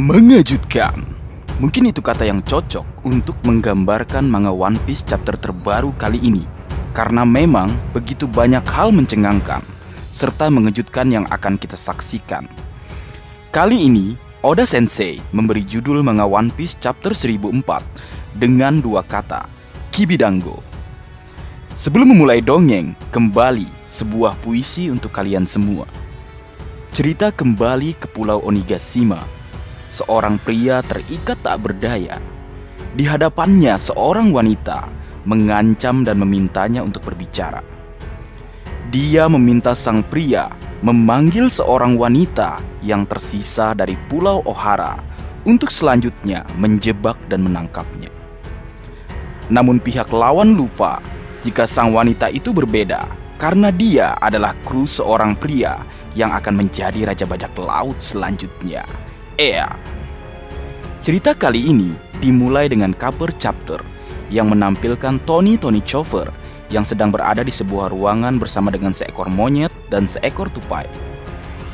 Mengejutkan. Mungkin itu kata yang cocok untuk menggambarkan manga One Piece chapter terbaru kali ini. Karena memang begitu banyak hal mencengangkan serta mengejutkan yang akan kita saksikan. Kali ini, Oda Sensei memberi judul manga One Piece chapter 1004 dengan dua kata, Kibidango. Sebelum memulai dongeng, kembali sebuah puisi untuk kalian semua. Cerita kembali ke Pulau Onigashima. Seorang pria terikat tak berdaya. Di hadapannya seorang wanita mengancam dan memintanya untuk berbicara. Dia meminta sang pria memanggil seorang wanita yang tersisa dari Pulau Ohara untuk selanjutnya menjebak dan menangkapnya. Namun pihak lawan lupa jika sang wanita itu berbeda karena dia adalah kru seorang pria yang akan menjadi raja bajak laut selanjutnya. Cerita kali ini dimulai dengan cover chapter yang menampilkan Tony Chopper yang sedang berada di sebuah ruangan bersama dengan seekor monyet dan seekor tupai.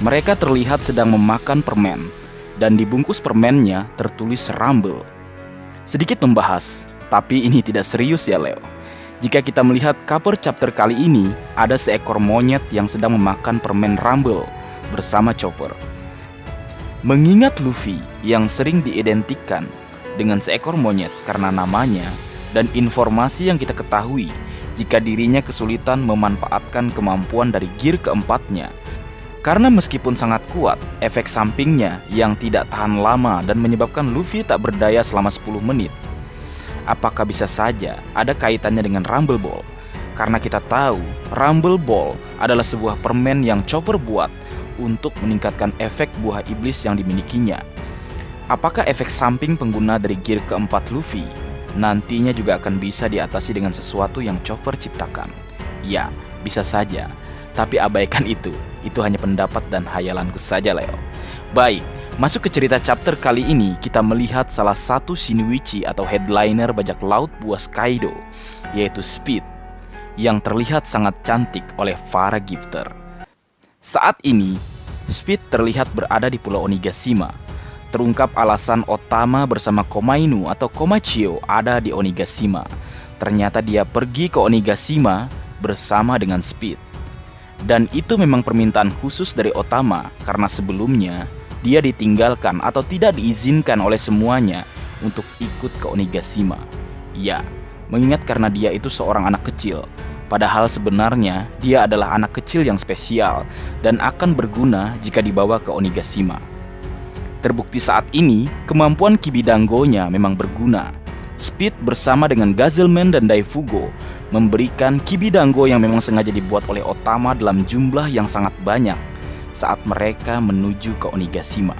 Mereka terlihat sedang memakan permen dan di bungkus permennya tertulis Rumble. Sedikit membahas, tapi ini tidak serius ya Leo. Jika kita melihat cover chapter kali ini, ada seekor monyet yang sedang memakan permen Rumble bersama Chopper. Mengingat Luffy yang sering diidentikan dengan seekor monyet karena namanya dan informasi yang kita ketahui jika dirinya kesulitan memanfaatkan kemampuan dari gear keempatnya. Karena meskipun sangat kuat, efek sampingnya yang tidak tahan lama dan menyebabkan Luffy tak berdaya selama 10 menit. Apakah bisa saja ada kaitannya dengan Rumble Ball? Karena kita tahu Rumble Ball adalah sebuah permen yang Chopper buat untuk meningkatkan efek buah iblis yang dimilikinya. Apakah efek samping pengguna dari gear keempat Luffy nantinya juga akan bisa diatasi dengan sesuatu yang Chopper ciptakan? Ya, bisa saja. Tapi abaikan itu hanya pendapat dan hayalanku saja Leo. Baik, masuk ke cerita chapter kali ini, kita melihat salah satu Shinichi atau headliner bajak laut buas Kaido, yaitu Speed, yang terlihat sangat cantik oleh para gifter. Saat ini, Speed terlihat berada di Pulau Onigashima. Terungkap alasan Otama bersama Komainu atau Komachio ada di Onigashima. Ternyata dia pergi ke Onigashima bersama dengan Speed. Dan itu memang permintaan khusus dari Otama karena sebelumnya dia ditinggalkan atau tidak diizinkan oleh semuanya untuk ikut ke Onigashima. Ya, mengingat karena dia itu seorang anak kecil. Padahal sebenarnya dia adalah anak kecil yang spesial dan akan berguna jika dibawa ke Onigashima. Terbukti saat ini, kemampuan Kibidango-nya memang berguna. Speed bersama dengan Gazelman dan Daifugo memberikan Kibidango yang memang sengaja dibuat oleh Otama dalam jumlah yang sangat banyak saat mereka menuju ke Onigashima.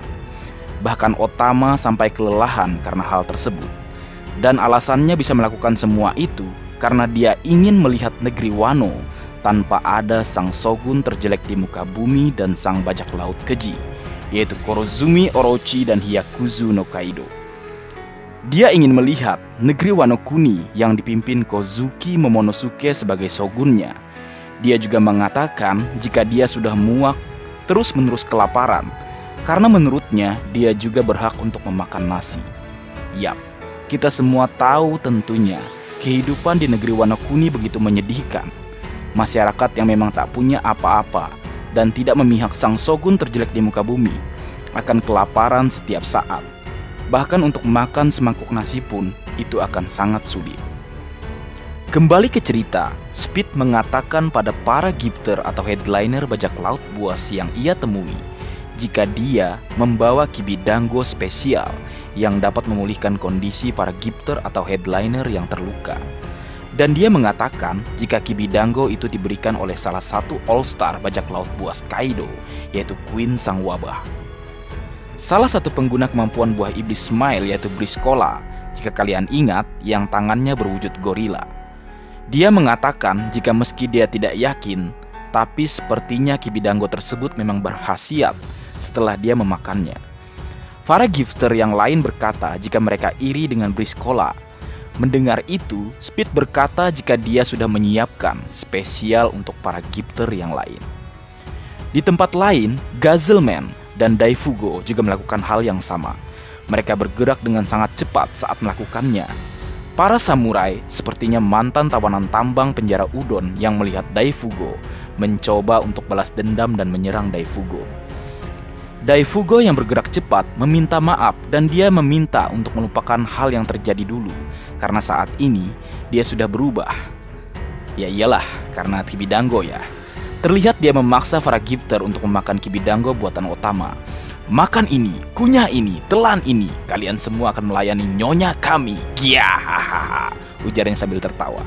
Bahkan Otama sampai kelelahan karena hal tersebut. Dan alasannya bisa melakukan semua itu karena dia ingin melihat negeri Wano tanpa ada sang shogun terjelek di muka bumi dan sang bajak laut keji, yaitu Kurozumi Orochi dan Hyakuzu no Kaido. Dia ingin melihat negeri Wano Kuni yang dipimpin Kozuki Momonosuke sebagai shogunnya. Dia juga mengatakan jika dia sudah muak terus-menerus kelaparan, karena menurutnya dia juga berhak untuk memakan nasi. Yap, kita semua tahu tentunya kehidupan di negeri Wano Kuni begitu menyedihkan. Masyarakat yang memang tak punya apa-apa dan tidak memihak sang shogun terjelek di muka bumi akan kelaparan setiap saat. Bahkan untuk makan semangkuk nasi pun itu akan sangat sulit. Kembali ke cerita, Speed mengatakan pada para gifter atau headliner bajak laut buas yang ia temui jika dia membawa Kibidango spesial yang dapat memulihkan kondisi para gifter atau headliner yang terluka. Dan dia mengatakan jika Kibidango itu diberikan oleh salah satu all-star bajak laut buas Kaido, yaitu Queen Sang Wabah. Salah satu pengguna kemampuan buah iblis Smile yaitu Briscola, jika kalian ingat, yang tangannya berwujud gorila. Dia mengatakan jika meski dia tidak yakin, tapi sepertinya Kibidango tersebut memang berkhasiat setelah dia memakannya. Para gifter yang lain berkata jika mereka iri dengan Briscola. Mendengar itu, Speed berkata jika dia sudah menyiapkan spesial untuk para gifter yang lain. Di tempat lain, Gazelman dan Daifugo juga melakukan hal yang sama. Mereka bergerak dengan sangat cepat saat melakukannya. Para samurai sepertinya mantan tawanan tambang penjara Udon yang melihat Daifugo mencoba untuk balas dendam dan menyerang Daifugo. Daifugo yang bergerak cepat meminta maaf dan dia meminta untuk melupakan hal yang terjadi dulu karena saat ini dia sudah berubah. Ya iyalah, karena Kibidango ya. Terlihat dia memaksa para Gifter untuk memakan Kibidango buatan Otama. Makan ini, kunyah ini, telan ini. Kalian semua akan melayani nyonya kami. Giahaha, ujarnya sambil tertawa.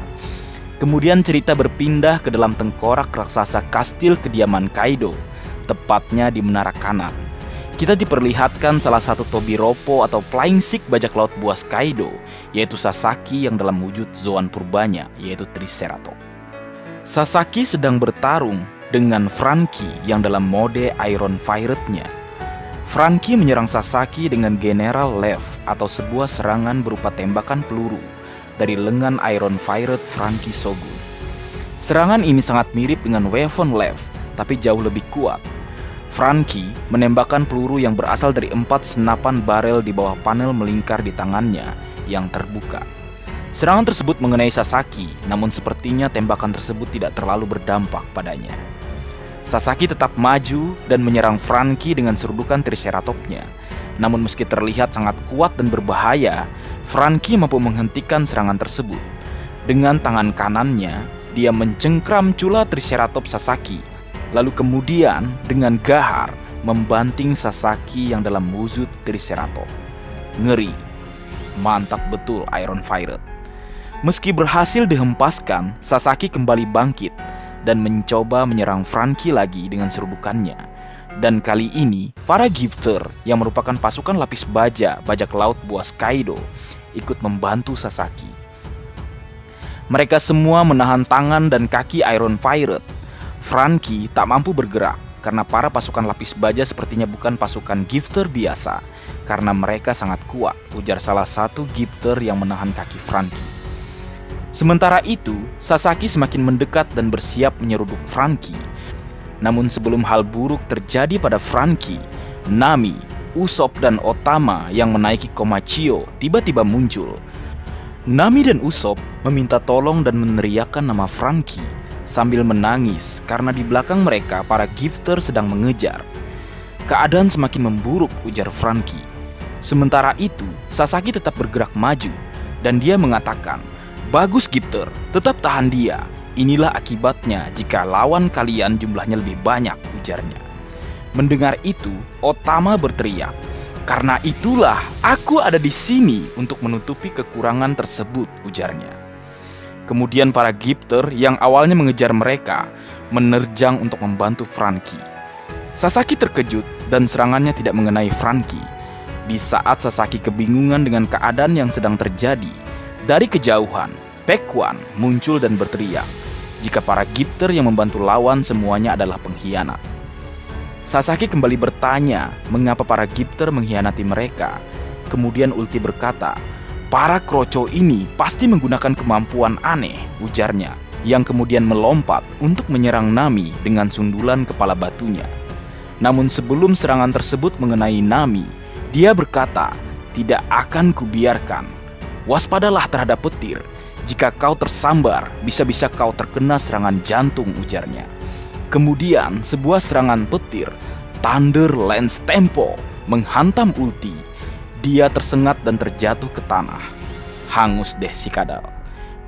Kemudian cerita berpindah ke dalam tengkorak raksasa kastil kediaman Kaido, tepatnya di menara kanan. Kita diperlihatkan salah satu Tobiropo atau Flying Sick bajak laut buas Kaido, yaitu Sasaki yang dalam wujud Zoan purbanya, yaitu Triceratops. Sasaki sedang bertarung dengan Franky yang dalam mode Iron Pirate-nya. Franky menyerang Sasaki dengan General Left atau sebuah serangan berupa tembakan peluru dari lengan Iron Pirate Franky Shogun. Serangan ini sangat mirip dengan Weapon Left, tapi jauh lebih kuat. Franky menembakkan peluru yang berasal dari 4 senapan barel di bawah panel melingkar di tangannya yang terbuka. Serangan tersebut mengenai Sasaki, namun sepertinya tembakan tersebut tidak terlalu berdampak padanya. Sasaki tetap maju dan menyerang Franky dengan serudukan Triceratopsnya. Namun meski terlihat sangat kuat dan berbahaya, Franky mampu menghentikan serangan tersebut. Dengan tangan kanannya, dia mencengkram cula Triceratops Sasaki, lalu kemudian dengan gahar membanting Sasaki yang dalam wujud Triceratops. Ngeri, mantap betul Iron Pirate. Meski berhasil dihempaskan, Sasaki kembali bangkit dan mencoba menyerang Franky lagi dengan serudukannya. Dan kali ini, para Gifter yang merupakan pasukan lapis baja bajak laut buas Kaido ikut membantu Sasaki. Mereka semua menahan tangan dan kaki Iron Pirate. Franky tak mampu bergerak karena para pasukan lapis baja sepertinya bukan pasukan Gifter biasa, karena mereka sangat kuat, ujar salah satu Gifter yang menahan kaki Franky. Sementara itu, Sasaki semakin mendekat dan bersiap menyeruduk Franky. Namun sebelum hal buruk terjadi pada Franky, Nami, Usopp, dan Otama yang menaiki Komachio tiba-tiba muncul. Nami dan Usopp meminta tolong dan meneriakkan nama Franky sambil menangis karena di belakang mereka para Gifter sedang mengejar. Keadaan semakin memburuk, ujar Franky. Sementara itu, Sasaki tetap bergerak maju dan dia mengatakan, "Bagus Gifter, tetap tahan dia. Inilah akibatnya jika lawan kalian jumlahnya lebih banyak," ujarnya. Mendengar itu, Otama berteriak, "Karena itulah aku ada di sini untuk menutupi kekurangan tersebut," ujarnya. Kemudian para Gifter yang awalnya mengejar mereka menerjang untuk membantu Franky. Sasaki terkejut dan serangannya tidak mengenai Franky. Di saat Sasaki kebingungan dengan keadaan yang sedang terjadi, dari kejauhan, Paekuan muncul dan berteriak jika para Gifter yang membantu lawan semuanya adalah pengkhianat. Sasaki kembali bertanya mengapa para Gifter mengkhianati mereka. Kemudian Ulti berkata, "Para kroco ini pasti menggunakan kemampuan aneh," ujarnya, yang kemudian melompat untuk menyerang Nami dengan sundulan kepala batunya. Namun sebelum serangan tersebut mengenai Nami, dia berkata, "Tidak akan kubiarkan. Waspadalah terhadap petir. Jika kau tersambar, bisa-bisa kau terkena serangan jantung," ujarnya. Kemudian sebuah serangan petir, Thunder Lance Tempo, menghantam Ulti. Dia tersengat dan terjatuh ke tanah. Hangus deh si kadal.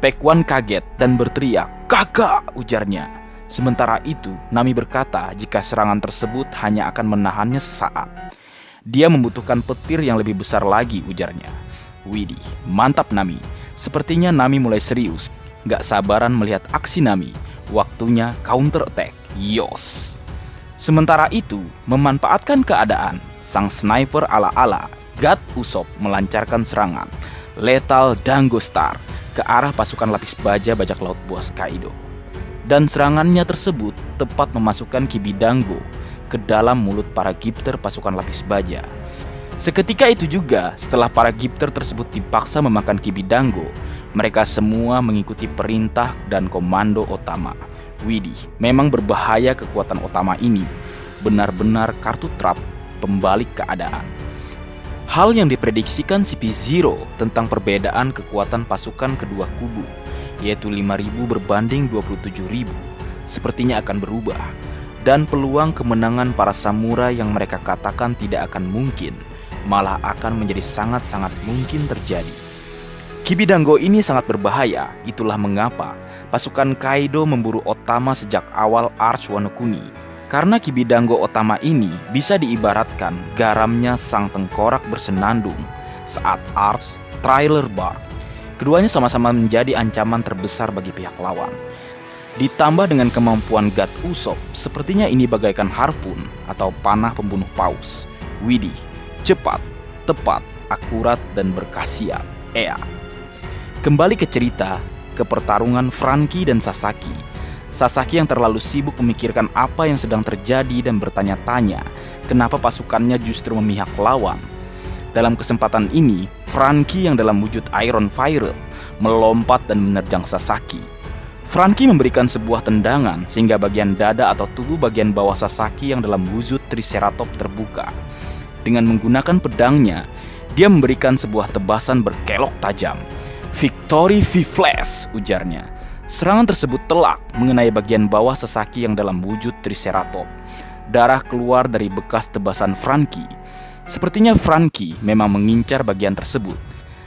Paekuan kaget dan berteriak, "Kakak!" ujarnya. Sementara itu, Nami berkata jika serangan tersebut hanya akan menahannya sesaat. Dia membutuhkan petir yang lebih besar lagi, ujarnya. Widih, mantap Nami. Sepertinya Nami mulai serius. Gak sabaran melihat aksi Nami. Waktunya counter attack. Yos. Sementara itu, memanfaatkan keadaan, sang sniper ala-ala God Usopp melancarkan serangan Lethal Dango Star ke arah pasukan lapis baja bajak laut buas Kaido. Dan serangannya tersebut tepat memasukkan Kibidango ke dalam mulut para Gifter pasukan lapis baja. Seketika itu juga, setelah para Gifter tersebut dipaksa memakan Kibidango, mereka semua mengikuti perintah dan komando Otama. Widih, memang berbahaya kekuatan Otama ini. Benar-benar kartu trap pembalik keadaan. Hal yang diprediksikan CP0 tentang perbedaan kekuatan pasukan kedua kubu, yaitu 5.000 berbanding 27.000, sepertinya akan berubah. Dan peluang kemenangan para samurai yang mereka katakan tidak akan mungkin, malah akan menjadi sangat-sangat mungkin terjadi. Kibidango ini sangat berbahaya, itulah mengapa pasukan Kaido memburu Otama sejak awal Arch Wano Kuni. Karena Kibidango Otama ini bisa diibaratkan garamnya sang tengkorak bersenandung saat Arch Trailer Bark. Keduanya sama-sama menjadi ancaman terbesar bagi pihak lawan. Ditambah dengan kemampuan God Usopp, sepertinya ini bagaikan harpun atau panah pembunuh paus. Widih, cepat, tepat, akurat, dan berkhasiat. Kembali ke cerita, ke pertarungan Franky dan Sasaki. Sasaki yang terlalu sibuk memikirkan apa yang sedang terjadi dan bertanya-tanya kenapa pasukannya justru memihak lawan. Dalam kesempatan ini, Franky yang dalam wujud Iron Fire melompat dan menerjang Sasaki. Franky memberikan sebuah tendangan sehingga bagian dada atau tubuh bagian bawah Sasaki yang dalam wujud Triceratops terbuka. Dengan menggunakan pedangnya, dia memberikan sebuah tebasan berkelok tajam. "Victory V-Flash," ujarnya. Serangan tersebut telak mengenai bagian bawah Sasaki yang dalam wujud Triceratops. Darah keluar dari bekas tebasan Franky. Sepertinya Franky memang mengincar bagian tersebut.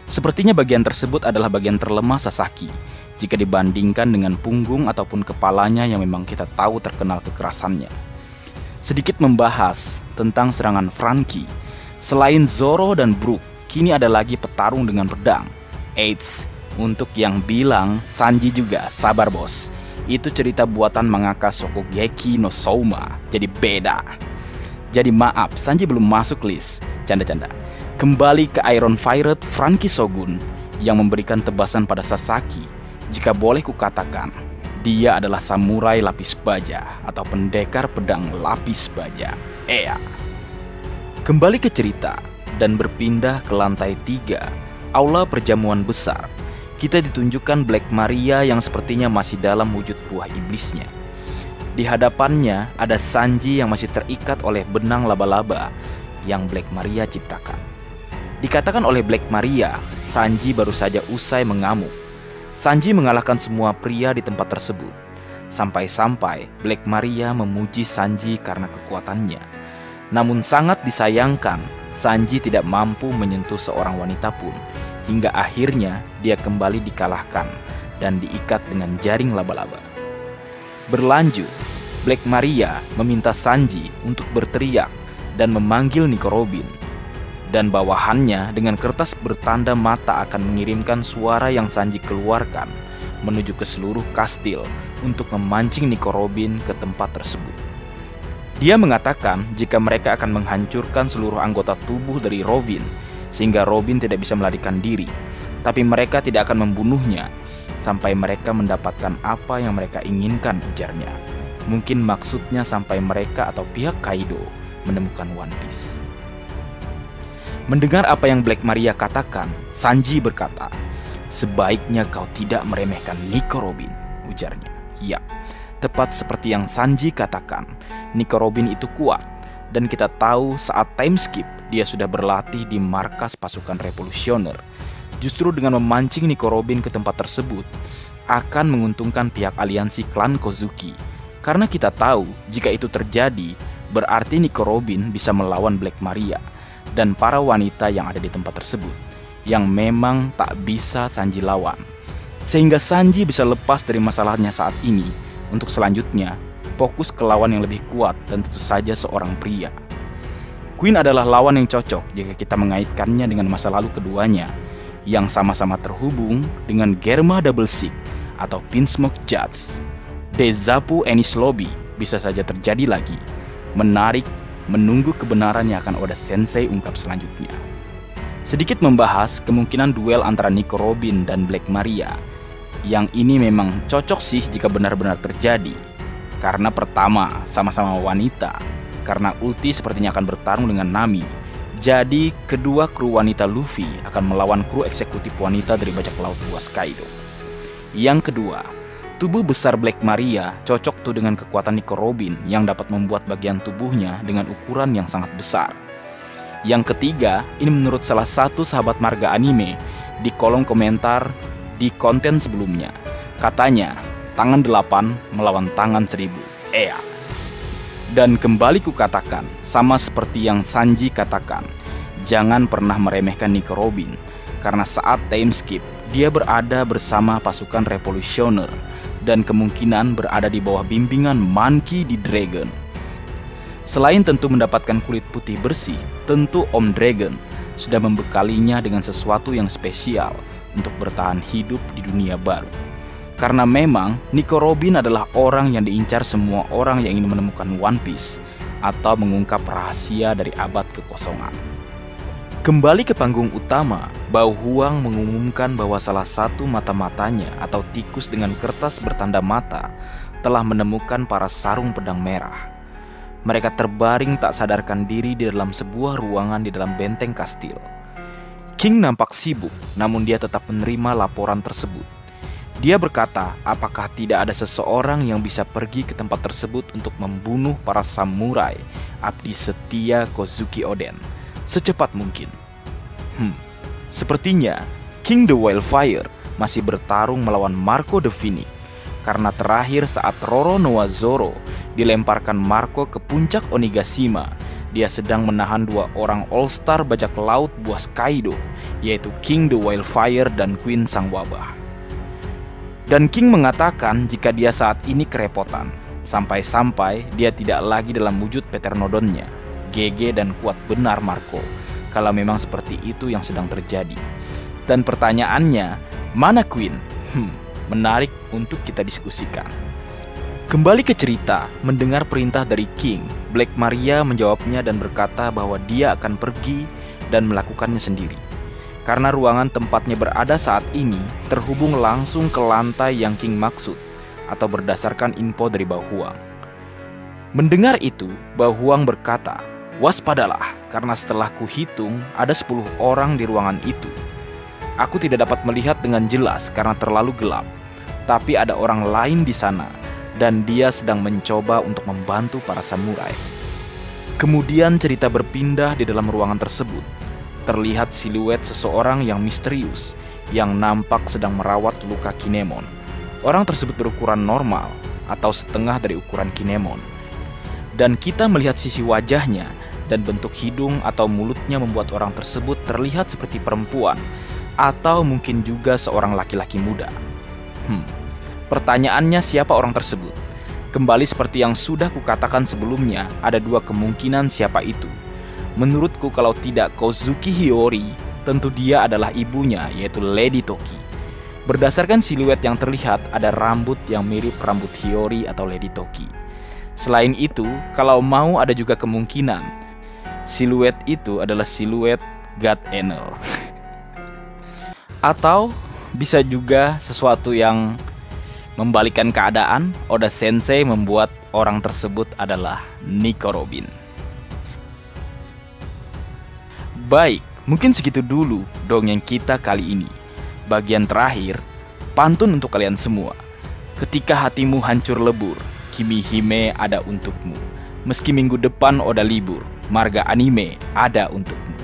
Sepertinya bagian tersebut adalah bagian terlemah Sasaki jika dibandingkan dengan punggung ataupun kepalanya yang memang kita tahu terkenal kekerasannya. Sedikit membahas tentang serangan Franky. Selain Zoro dan Brook, kini ada lagi petarung dengan pedang. Eits, untuk yang bilang Sanji juga, sabar bos. Itu cerita buatan mangaka Shokugeki no Souma, jadi beda. Jadi maaf, Sanji belum masuk list. Canda-canda. Kembali ke Iron Fire Franky Shogun yang memberikan tebasan pada Sasaki. Jika boleh kukatakan, dia adalah samurai lapis baja atau pendekar pedang lapis baja. Kembali ke cerita dan berpindah ke lantai 3, aula perjamuan besar. Kita ditunjukkan Black Maria yang sepertinya masih dalam wujud buah iblisnya. Di hadapannya ada Sanji yang masih terikat oleh benang laba-laba yang Black Maria ciptakan. Dikatakan oleh Black Maria, Sanji baru saja usai mengamuk. Sanji mengalahkan semua pria di tempat tersebut. Sampai-sampai Black Maria memuji Sanji karena kekuatannya. Namun sangat disayangkan, Sanji tidak mampu menyentuh seorang wanita pun. Hingga akhirnya dia kembali dikalahkan dan diikat dengan jaring laba-laba. Berlanjut, Black Maria meminta Sanji untuk berteriak dan memanggil Nico Robin. Dan bawahannya dengan kertas bertanda mata akan mengirimkan suara yang Sanji keluarkan menuju ke seluruh kastil untuk memancing Nico Robin ke tempat tersebut. Dia mengatakan jika mereka akan menghancurkan seluruh anggota tubuh dari Robin sehingga Robin tidak bisa melarikan diri, tapi mereka tidak akan membunuhnya sampai mereka mendapatkan apa yang mereka inginkan, ujarnya. Mungkin maksudnya sampai mereka atau pihak Kaido menemukan One Piece. Mendengar apa yang Black Maria katakan, Sanji berkata, "Sebaiknya kau tidak meremehkan Nico Robin," ujarnya. Ya, tepat seperti yang Sanji katakan, Nico Robin itu kuat. Dan kita tahu saat time skip, dia sudah berlatih di markas pasukan revolusioner. Justru dengan memancing Nico Robin ke tempat tersebut, akan menguntungkan pihak aliansi klan Kozuki. Karena kita tahu, jika itu terjadi, berarti Nico Robin bisa melawan Black Maria dan para wanita yang ada di tempat tersebut, yang memang tak bisa Sanji lawan. Sehingga Sanji bisa lepas dari masalahnya saat ini, untuk selanjutnya fokus ke lawan yang lebih kuat dan tentu saja seorang pria. Queen adalah lawan yang cocok jika kita mengaitkannya dengan masa lalu keduanya, yang sama-sama terhubung dengan Germa Double Six atau Pinsmoke Judge. Dezapu Enies Lobby bisa saja terjadi lagi. Menarik, menunggu kebenaran yang akan Oda Sensei ungkap selanjutnya. Sedikit membahas kemungkinan duel antara Nico Robin dan Black Maria. Yang ini memang cocok sih jika benar-benar terjadi. Karena pertama, sama-sama wanita. Karena ulti sepertinya akan bertarung dengan Nami. Jadi, kedua kru wanita Luffy akan melawan kru eksekutif wanita dari bajak laut buas Kaido. Yang kedua, tubuh besar Black Maria cocok tuh dengan kekuatan Nico Robin yang dapat membuat bagian tubuhnya dengan ukuran yang sangat besar. Yang ketiga, ini menurut salah satu sahabat marga anime di kolom komentar di konten sebelumnya. Katanya, tangan 8 melawan tangan 1000. Dan kembali kukatakan, sama seperti yang Sanji katakan, jangan pernah meremehkan Nico Robin, karena saat time skip, dia berada bersama pasukan revolusioner dan kemungkinan berada di bawah bimbingan Monkey D. Dragon. Selain tentu mendapatkan kulit putih bersih, tentu Om Dragon sudah membekalinya dengan sesuatu yang spesial untuk bertahan hidup di dunia baru. Karena memang Nico Robin adalah orang yang diincar semua orang yang ingin menemukan One Piece atau mengungkap rahasia dari abad kekosongan. Kembali ke panggung utama, Bao Huang mengumumkan bahwa salah satu mata-matanya atau tikus dengan kertas bertanda mata telah menemukan para sarung pedang merah. Mereka terbaring tak sadarkan diri di dalam sebuah ruangan di dalam benteng kastil. King nampak sibuk, namun dia tetap menerima laporan tersebut. Dia berkata, apakah tidak ada seseorang yang bisa pergi ke tempat tersebut untuk membunuh para samurai abdi setia Kozuki Oden secepat mungkin. Sepertinya King the Wildfire masih bertarung melawan Marco the Phoenix, karena terakhir saat Roro Noa Zoro dilemparkan Marco ke puncak Onigashima, dia sedang menahan 2 orang All-Star bajak laut buas Kaido, yaitu King the Wildfire dan Queen Sang Wabah. Dan King mengatakan jika dia saat ini kerepotan, sampai-sampai dia tidak lagi dalam wujud Peternodonnya. GG dan kuat benar Marco, kalau memang seperti itu yang sedang terjadi. Dan pertanyaannya, mana Queen? Menarik untuk kita diskusikan. Kembali ke cerita, mendengar perintah dari King, Black Maria menjawabnya dan berkata bahwa dia akan pergi dan melakukannya sendiri. Karena ruangan tempatnya berada saat ini terhubung langsung ke lantai yang King maksud, atau berdasarkan info dari Bao Huang. Mendengar itu, Bao Huang berkata, waspadalah, karena setelah kuhitung ada 10 orang di ruangan itu. Aku tidak dapat melihat dengan jelas karena terlalu gelap, tapi ada orang lain di sana, dan dia sedang mencoba untuk membantu para samurai. Kemudian cerita berpindah di dalam ruangan tersebut. Terlihat siluet seseorang yang misterius yang nampak sedang merawat luka Kinemon. Orang tersebut berukuran normal atau setengah dari ukuran Kinemon. Dan kita melihat sisi wajahnya dan bentuk hidung atau mulutnya membuat orang tersebut terlihat seperti perempuan atau mungkin juga seorang laki-laki muda. Pertanyaannya, siapa orang tersebut? Kembali seperti yang sudah kukatakan sebelumnya, ada 2 kemungkinan siapa itu. Menurutku kalau tidak Kozuki Hiyori, tentu dia adalah ibunya, yaitu Lady Toki. Berdasarkan siluet yang terlihat, ada rambut yang mirip rambut Hiyori atau Lady Toki. Selain itu, kalau mau ada juga kemungkinan siluet itu adalah siluet God Enel. Atau bisa juga sesuatu yang membalikkan keadaan, Oda Sensei membuat orang tersebut adalah Nico Robin. Baik, mungkin segitu dulu dongeng kita kali ini. Bagian terakhir, pantun untuk kalian semua. Ketika hatimu hancur lebur, Kimi Hime ada untukmu. Meski minggu depan Oda libur, marga anime ada untukmu.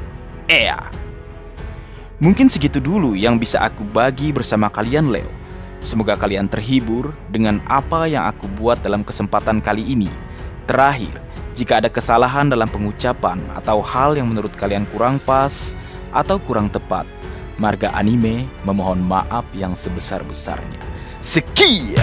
Mungkin segitu dulu yang bisa aku bagi bersama kalian Leo. Semoga kalian terhibur dengan apa yang aku buat dalam kesempatan kali ini. Terakhir, jika ada kesalahan dalam pengucapan atau hal yang menurut kalian kurang pas atau kurang tepat, marga anime memohon maaf yang sebesar-besarnya. Sekian.